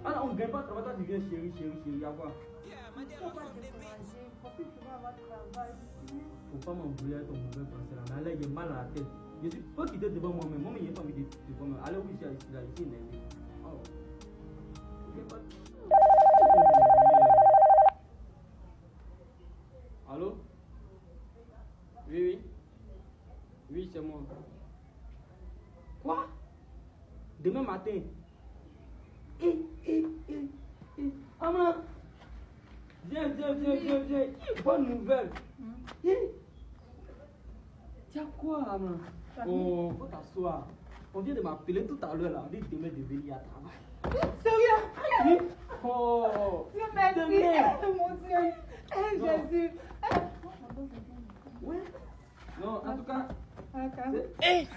Ah, on ne gagne pas de travail, tu viens chérie, il y a quoi? Faut pas décourager, faut que tu vas avoir travail. Faut pas m'embrouiller avec ton mauvais français là. Mais là, j'ai mal à la tête. Je suis pas quitté devant moi-même. Moi-même, j'ai pas envie de devant moi. Allez, oui, ici, là, ici, énervé. Oh. J'ai pas. Allô? Oui, oui. Oui, c'est moi. Quoi? Demain matin? Maman! Viens. Bonne nouvelle. Tiens quoi, maman? Oh, faut t'asseoir. On vient de m'appeler tout à l'heure là. On dit demain de venir à travail. Sérieux? Oui. Oh! Dieu merci. Demain. Mon Dieu. Eh, Non. Jésus. Ouais. Non, en tout cas. Attends. c'est-